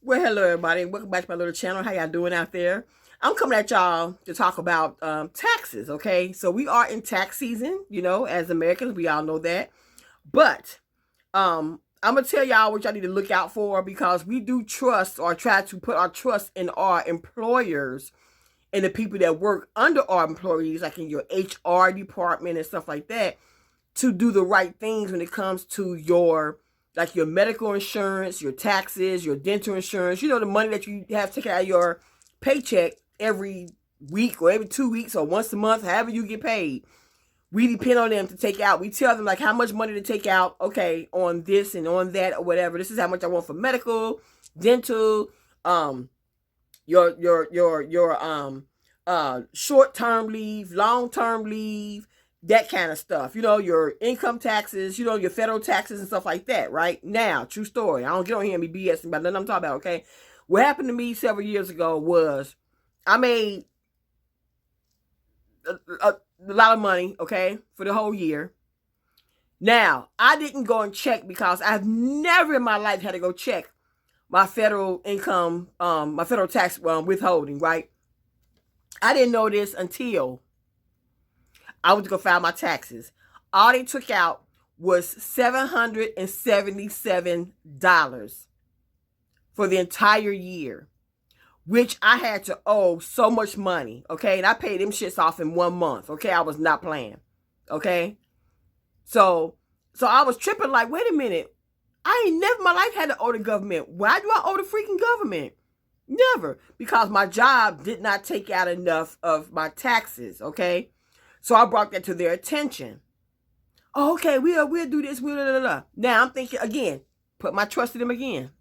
Well, hello everybody. Welcome back to my little channel. How y'all doing out there? I'm coming at y'all to talk about taxes, okay? So we are in tax season, as Americans, we all know that. But I'm going to tell y'all what y'all need to look out for because we do trust or try to put our trust in our employers and the people that work under our employees, like in your HR department and stuff like that, to do the right things when it comes to your medical insurance, your taxes, your dental insurance, the money that you have taken out of your paycheck every week or every 2 weeks or once a month, however you get paid. We depend on them to take out. We tell them like how much money to take out, okay, on this and on that or whatever. This is how much I want for medical, dental, your short-term leave, long-term leave, that kind of stuff. Your income taxes, your federal taxes and stuff like that, right? Now, true story. I don't get on here and be BSing about nothing I'm talking about, okay? What happened to me several years ago was I made a lot of money, okay, for the whole year. Now, I didn't go and check because I've never in my life had to go check my federal income, my federal tax withholding, right? I didn't know this until I went to go file my taxes. All they took out was $777 for the entire year, which I had to owe so much money, okay? And I paid them shits off in 1 month, okay? I was not playing, okay? So I was tripping like, wait a minute. I ain't never in my life had to owe the government. Why do I owe the freaking government? Never. Because my job did not take out enough of my taxes, okay? So I brought that to their attention. Oh, okay, we'll do this. Now I'm thinking again, put my trust in them again.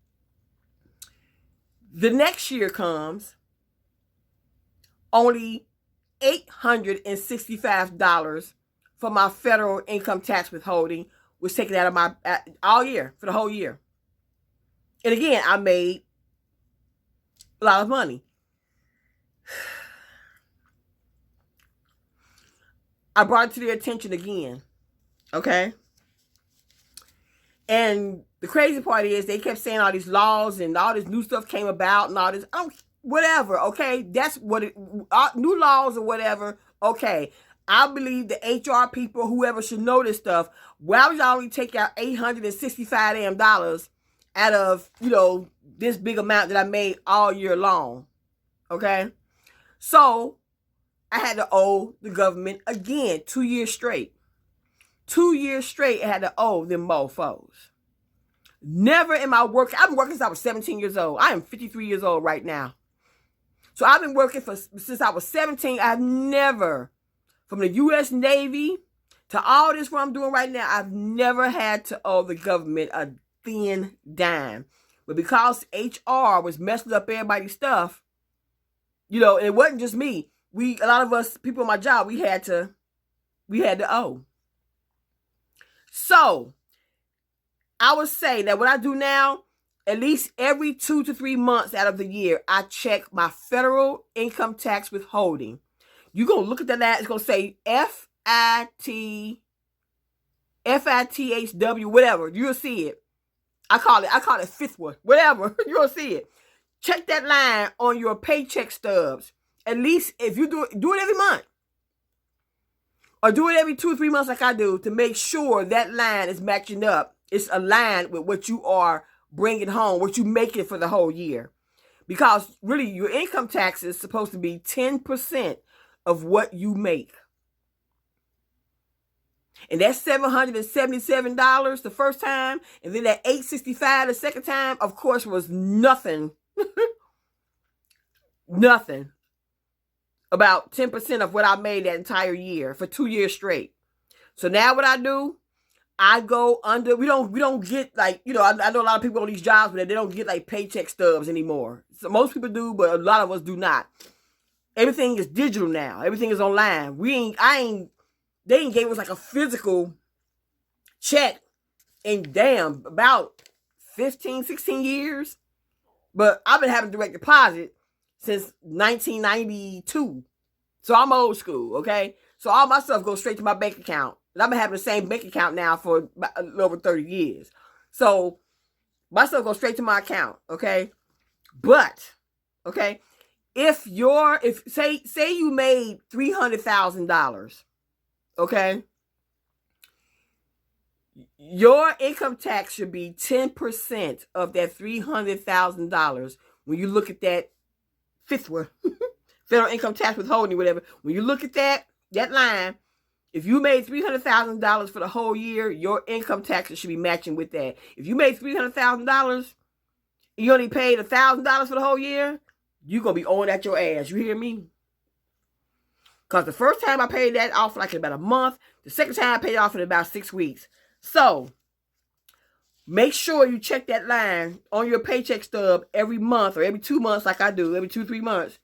The next year comes, only $865 for my federal income tax withholding was taken out of my all year, for the whole year. And again, I made a lot of money. I brought it to their attention again, okay? And the crazy part is they kept saying all these laws and all this new stuff came about and all this, whatever, okay? That's what new laws or whatever, okay. I believe the HR people, whoever should know this stuff. Why would y'all only take out $865 out of, this big amount that I made all year long, okay? So I had to owe the government again 2 years straight. 2 years straight I had to owe them mofos. Never in my work, I've been working since I was 17 years old. I am 53 years old right now. So I've been working since I was 17. I've never, from the U.S. Navy to all this what I'm doing right now, I've never had to owe the government a thin dime. But because HR was messing up everybody's stuff, and it wasn't just me. A lot of us, people in my job, we had to owe. So, I would say that what I do now, at least every 2 to 3 months out of the year, I check my federal income tax withholding. You're going to look at that, it's going to say FITHW, whatever. You'll see it. I call it FITWH, whatever. You'll see it. Check that line on your paycheck stubs. At least if you do it every month. Or do it every 2 or 3 months like I do to make sure that line is matching up. It's aligned with what you are bringing home, what you making for the whole year. Because really your income tax is supposed to be 10% of what you make. And that's $777 the first time. And then that $865 the second time, of course, was nothing. Nothing. About 10% of what I made that entire year for 2 years straight. So now what I do, I go under, we don't get like, I know a lot of people on these jobs, but they don't get like paycheck stubs anymore. So most people do, but a lot of us do not. Everything is digital now. Everything is online. They ain't gave us like a physical check in about 15, 16 years. But I've been having direct deposit since 1992. So I'm old school, okay? So all my stuff goes straight to my bank account. And I've been having the same bank account now for a little over 30 years. So my stuff goes straight to my account, okay? But, okay, if say you made $300,000, okay, your income tax should be 10% of that $300,000 when you look at that FITWH, federal income tax withholding, whatever. When you look at that line, if you made $300,000 for the whole year, your income taxes should be matching with that. If you made $300,000, you only paid $1,000 for the whole year, you're going to be owing at your ass. You hear me? Because the first time I paid that off like in about a month. The second time I paid it off in about 6 weeks. So, make sure you check that line on your paycheck stub every month or every 2 months like I do, every 2-3 months.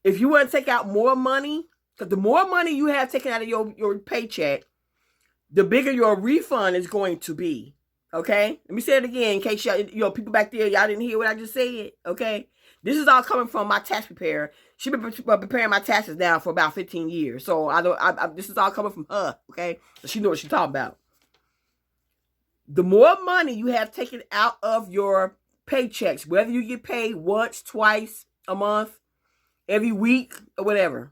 If you want to take out more money, because the more money you have taken out of your paycheck, the bigger your refund is going to be. Okay? Let me say it again in case y'all, people back there, y'all didn't hear what I just said. Okay? This is all coming from my tax preparer. She's been preparing my taxes now for about 15 years. So this is all coming from her. Okay? So she knows what she's talking about. The more money you have taken out of your paychecks, whether you get paid once, twice a month, every week, or whatever,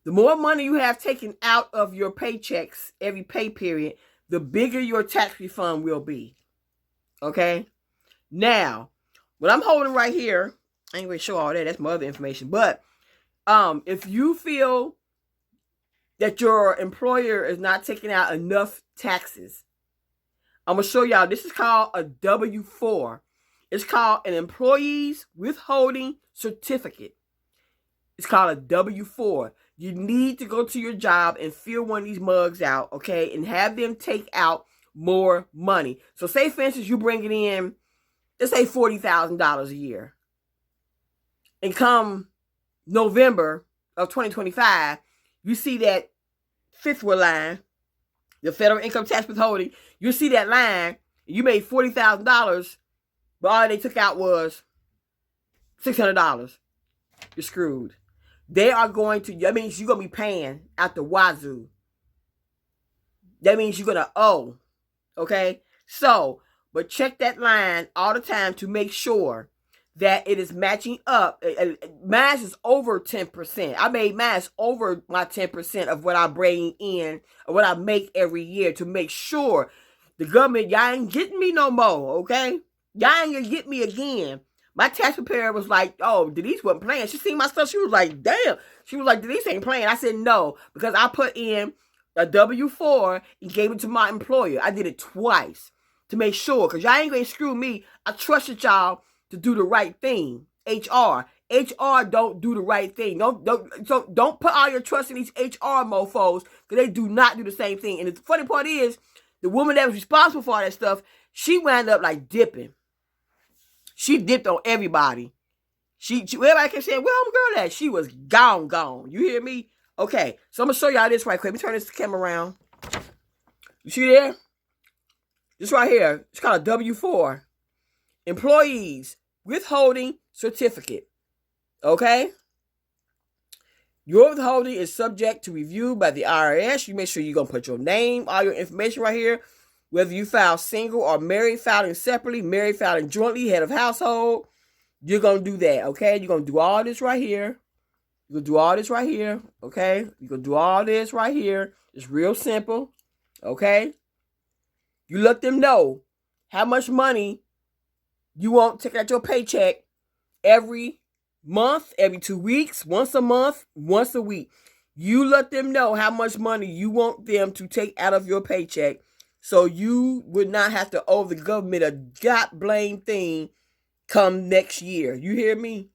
the more money you have taken out of your paychecks every pay period, the bigger your tax refund will be. Okay? Now, what I'm holding right here, I ain't going to show all that. That's my other information. But if you feel that your employer is not taking out enough taxes, I'm going to show y'all. This is called a W-4. It's called an Employees Withholding Certificate. It's called a W-4. You need to go to your job and fill one of these mugs out, okay, and have them take out more money. So say, for instance, you bring it in, let's say $40,000 a year. And come November of 2025, you see that FITWH line, the federal income tax withholding, you see that line, you made $40,000, but all they took out was $600. You're screwed. They are going to, that means you're going to be paying out the wazoo. That means you're going to owe. Okay? So, but check that line all the time to make sure that it is matching up. Mine is over 10%. I made mine over my 10% of what I bring in, or what I make every year, to make sure the government, y'all ain't getting me no more, okay? Y'all ain't gonna get me again. My tax preparer was like, oh, Denise wasn't playing. She seen my stuff. She was like, damn. She was like, Denise ain't playing. I said, no, because I put in a W-4 and gave it to my employer. I did it twice to make sure, because y'all ain't gonna screw me. I trusted y'all to do the right thing. HR don't do the right thing. Don't put all your trust in these HR mofos, because they do not do the same thing. And the funny part is, the woman that was responsible for all that stuff, she wound up like dipping. She dipped on everybody. Everybody kept saying, "Where home girl at?" She was gone. You hear me? Okay, so I'm gonna show y'all this right quick. Let me turn this camera around. You see there? This right here. It's called a W-4. Employees Withholding Certificate. Okay? Your withholding is subject to review by the IRS. You make sure you're going to put your name, all your information right here. Whether you file single or married, filing separately, married, filing jointly, head of household, you're going to do that, okay? You're going to do all this right here. You're going to do all this right here, okay? You're going to do all this right here. It's real simple, okay? You let them know how much money you want to take out your paycheck every month, every 2 weeks, once a month, once a week. You let them know how much money you want them to take out of your paycheck, so you would not have to owe the government a god-blame thing come next year. You hear me?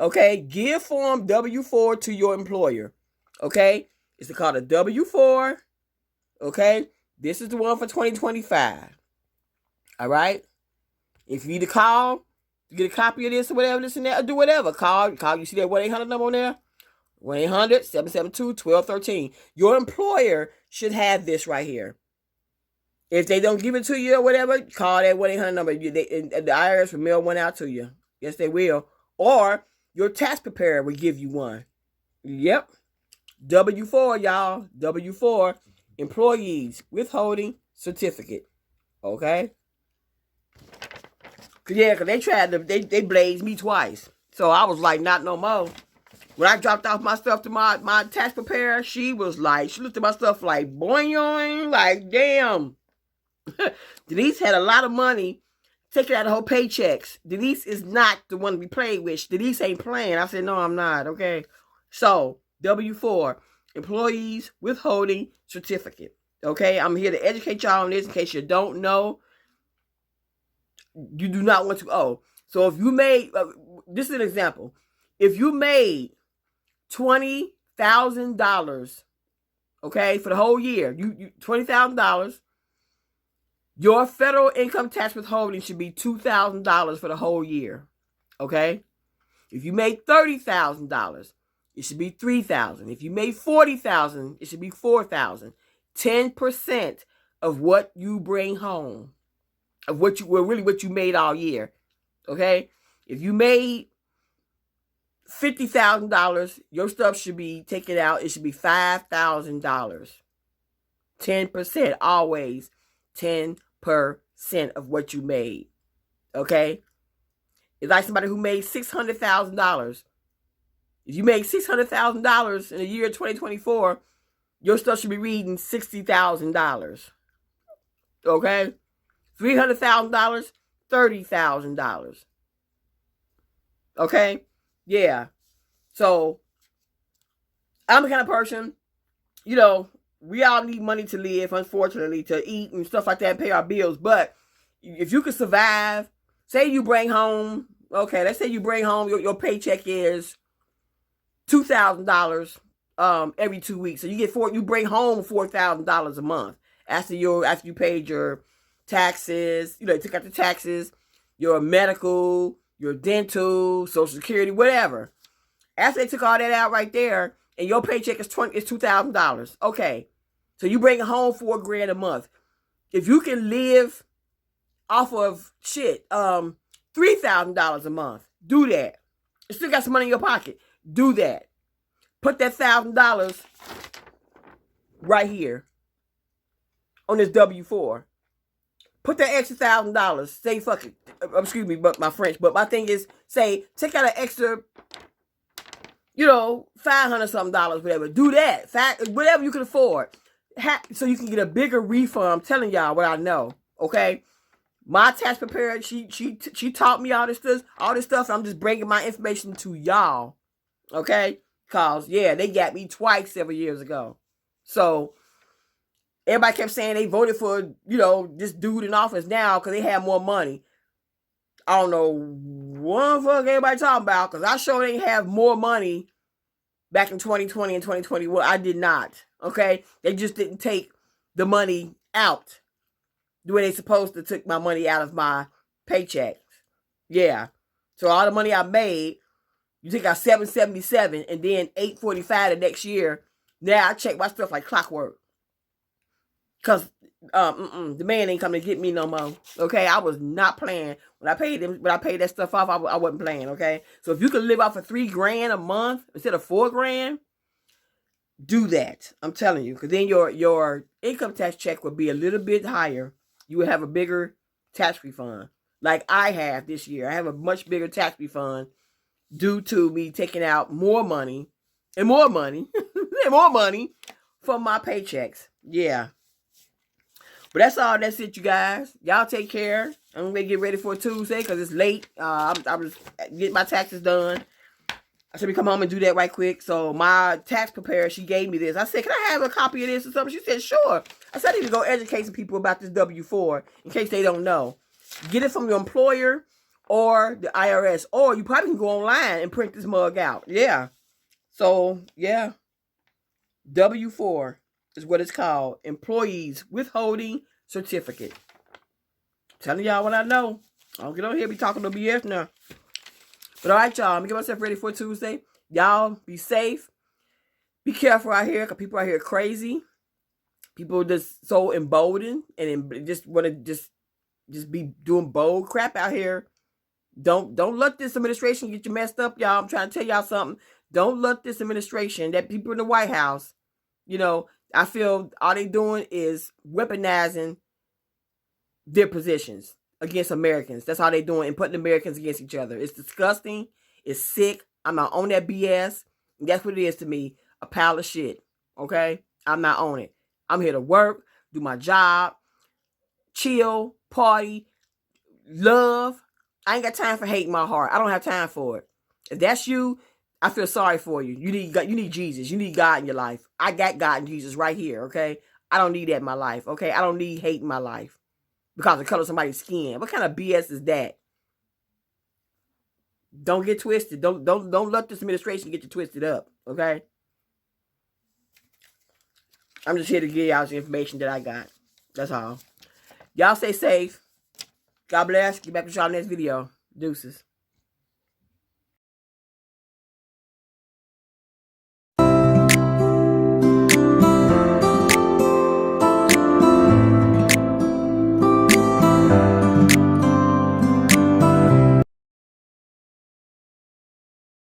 Okay? Give Form W-4 to your employer. Okay? It's called a W-4. Okay? This is the one for 2025. All right? If you need to call to get a copy of this or whatever, this and that, or do whatever, call. You see that 1-800 number on there? 1-800-772-1213. Your employer should have this right here. If they don't give it to you or whatever, call that 1-800 number. The IRS will mail one out to you. Yes, they will. Or your tax preparer will give you one. Yep. W-4, y'all. W-4. Employees Withholding Certificate. Okay? Cause they tried to, they blazed me twice. So I was like, not no more. When I dropped off my stuff to my tax preparer, she was like, she looked at my stuff like, boing, like, damn. Denise had a lot of money taking out of her paychecks. Denise is not the one to be played with. Denise ain't playing. I said, no, I'm not, okay? So, W-4, Employees Withholding Certificate. Okay, I'm here to educate y'all on this in case you don't know. You do not want to owe. So if you made, this is an example. If you made $20,000, okay, for the whole year, you $20,000, your federal income tax withholding should be $2,000 for the whole year, okay? If you made $30,000, it should be $3,000. If you made $40,000, it should be $4,000. 10% of what you bring home, of what you, well, really what you made all year, okay? If you made $50,000, your stuff should be taken out. It should be $5,000. 10%, always 10% of what you made, okay? It's like somebody who made $600,000. If you made $600,000 in the year 2024, your stuff should be reading $60,000. Okay? $300,000, $30,000. Okay? Yeah. So, I'm the kind of person, you know, we all need money to live, unfortunately, to eat and stuff like that and pay our bills. But if you could survive, say you bring home, okay, let's say you bring home, your paycheck is $2,000 every 2 weeks. So you bring home $4,000 a month after you paid your taxes, you took out the taxes, your medical, your dental, Social Security, whatever. After they took all that out right there, and your paycheck is $2,000. Okay. So you bring home $4,000 a month. If you can live off of $3,000 a month, do that. You still got some money in your pocket. Do that. Put that $1,000 right here on this W-4. Put that extra $1,000. Say fuck it. Excuse me, but my French. But my thing is, say take out an extra, $500 something, whatever. Do that. Whatever you can afford, so you can get a bigger refund. I'm telling y'all what I know. Okay. My tax preparer, she taught me all this stuff. And I'm just bringing my information to y'all. Okay? Because, yeah, they got me twice several years ago. So, everybody kept saying they voted for, this dude in office now because they had more money. I don't know what the fuck everybody talking about, because I sure didn't have more money back in 2020 and 2021. I did not. Okay? They just didn't take the money out the way they supposed to took my money out of my paychecks. Yeah. So all the money I made, you take out $777 and then $845 the next year. Now I check my stuff like clockwork. Cause the man ain't coming to get me no more. Okay, I was not playing when I paid that stuff off. I wasn't playing. Okay, so if you could live off of $3,000 a month instead of $4,000, do that. I'm telling you, because then your income tax check would be a little bit higher. You would have a bigger tax refund, like I have this year. I have a much bigger tax refund due to me taking out more money and more money and more money from my paychecks. Yeah. But that's all. That's it, you guys. Y'all take care. I'm going to get ready for Tuesday because it's late. I'm just getting my taxes done. I should be come home and do that right quick. So my tax preparer, she gave me this. I said, can I have a copy of this or something? She said, sure. I said, I need to go educate some people about this W-4 in case they don't know. Get it from your employer or the IRS. Or you probably can go online and print this mug out. Yeah. So, yeah. W-4 is what it's called. Employees Withholding Certificate. I'm telling y'all what I know. I don't get on here and be talking no BS now. But all right, y'all. I'm going to get myself ready for Tuesday. Y'all be safe. Be careful out here because people out here are crazy. People just so emboldened and just want to just be doing bold crap out here. Don't let this administration get you messed up, y'all. I'm trying to tell y'all something. Don't let this administration, that people in the White House, I feel all they doing is weaponizing their positions. against Americans. That's how they doing and putting Americans against each other. It's disgusting. It's sick. I'm not on that BS. That's what it is to me. A pile of shit. Okay? I'm not on it. I'm here to work, do my job, chill, party, love. I ain't got time for hate in my heart. I don't have time for it. If that's you, I feel sorry for you. You need Jesus. You need God in your life. I got God and Jesus right here, okay? I don't need that in my life, okay? I don't need hate in my life because of the color of somebody's skin. What kind of BS is that? Don't get twisted. Don't let this administration get you twisted up, okay? I'm just here to give y'all the information that I got. That's all. Y'all stay safe. God bless. Get back with y'all next video. Deuces.